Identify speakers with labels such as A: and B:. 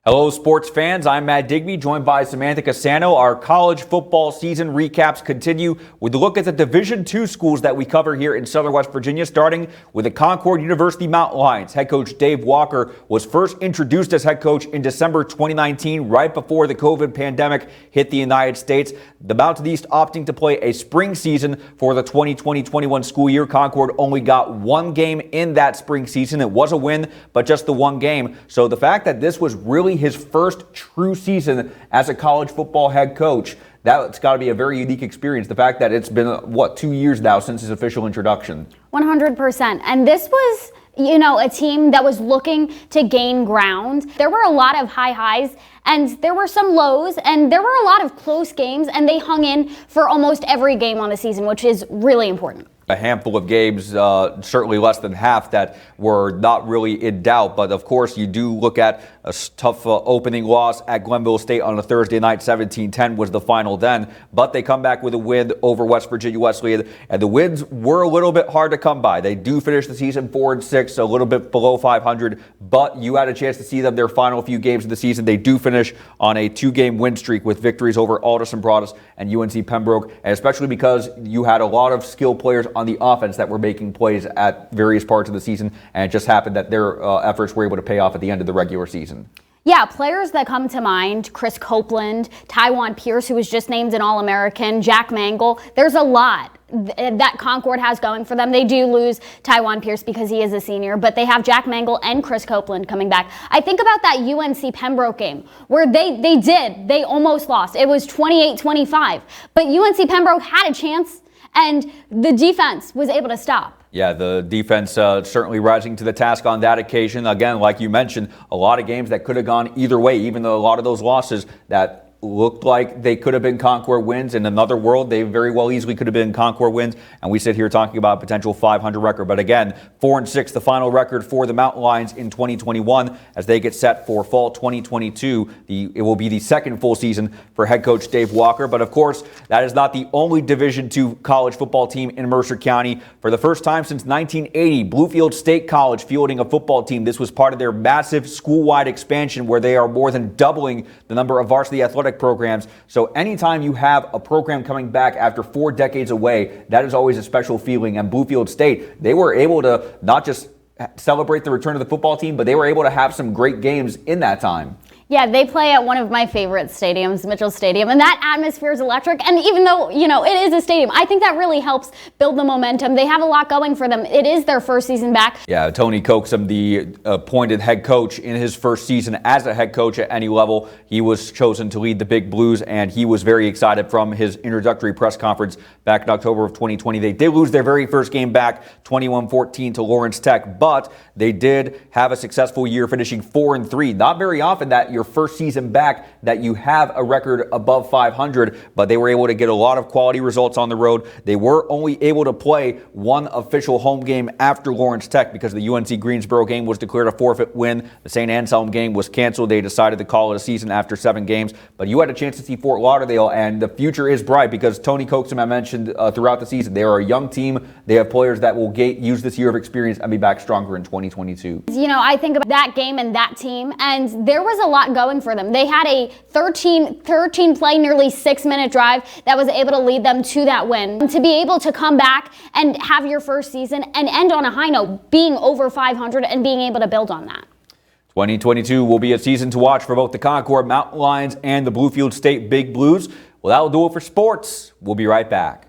A: Hello, sports fans. I'm Matt Digby, joined by Samantha Casano. Our college football season recaps continue with a look at the Division II schools that we cover here in Southern West Virginia, starting with the Concord University Mountain Lions. Head coach Dave Walker was first introduced as head coach in December 2019, right before the COVID pandemic hit the United States. The Mountain East opting to play a spring season for the 2020-21 school year. Concord only got one game in that spring season. It was a win, but just the one game. So the fact that this was really his first true season as a college football head coach, that's got to be a very unique experience. The fact that it's been, 2 years now since his official introduction. 100%.
B: And this was, a team that was looking to gain ground. There were a lot of high highs and there were some lows and there were a lot of close games, and they hung in for almost every game on the season, which is really important.
A: A handful of games, certainly less than half, that were not really in doubt. But of course, you do look at a tough opening loss at Glenville State on a Thursday night. 17-10 was the final then. But they come back with a win over West Virginia Wesleyan. And the wins were a little bit hard to come by. They do finish the season 4-6, a little bit below 500. But you had a chance to see them their final few games of the season. They do finish on a 2-game win streak with victories over Aldous and Broadus and UNC Pembroke. And especially because you had a lot of skilled players on the offense that were making plays at various parts of the season, and it just happened that their efforts were able to pay off at the end of the regular season.
B: Yeah, players that come to mind: Chris Copeland, Tywan Pierce, who was just named an All-American, Jack Mangle. There's a lot that Concord has going for them. They do lose Tywan Pierce because he is a senior, but they have Jack Mangle and Chris Copeland coming back. I think about that UNC Pembroke game where they almost lost. It was 28-25, but UNC Pembroke had a chance and the defense was able to stop.
A: Yeah, the defense certainly rising to the task on that occasion. Again, like you mentioned, a lot of games that could have gone either way, even though a lot of those losses that looked like they could have been Concord wins. In another world, they very well easily could have been Concord wins. And we sit here talking about a potential 500 record. But again, 4-6, the final record for the Mountain Lions in 2021 as they get set for fall 2022. It will be the second full season for head coach Dave Walker. But of course, that is not the only Division II college football team in Mercer County. For the first time since 1980, Bluefield State College fielding a football team. This was part of their massive school-wide expansion where they are more than doubling the number of varsity athletic programs. So anytime you have a program coming back after 4 decades away, that is always a special feeling. And Bluefield State, they were able to not just celebrate the return of the football team, but they were able to have some great games in that time.
B: Yeah, they play at one of my favorite stadiums, Mitchell Stadium, and that atmosphere is electric. And even though, it is a stadium, I think that really helps build the momentum. They have a lot going for them. It is their first season back.
A: Yeah, Tony Coxum, the appointed head coach in his first season as a head coach at any level. He was chosen to lead the Big Blues, and he was very excited from his introductory press conference back in October of 2020. They did lose their very first game back, 21-14 to Lawrence Tech, but they did have a successful year, finishing 4-3. Not very often that your first season back that you have a record above 500, but they were able to get a lot of quality results on the road. They were only able to play one official home game after Lawrence Tech because the UNC Greensboro game was declared a forfeit win. The St. Anselm game was canceled. They decided to call it a season after 7 games, but you had a chance to see Fort Lauderdale, and the future is bright because Tony Coxum, I mentioned throughout the season, they are a young team. They have players that will use this year of experience and be back stronger in 2022.
B: I think about that game and that team, and there was a lot going for them. They had a 13 play, nearly 6-minute drive that was able to lead them to that win. To be able to come back and have your first season and end on a high note, being over 500 and being able to build on that.
A: 2022 will be a season to watch for both the Concord Mountain Lions and the Bluefield State Big Blues. Well, that will do it for sports. We'll be right back.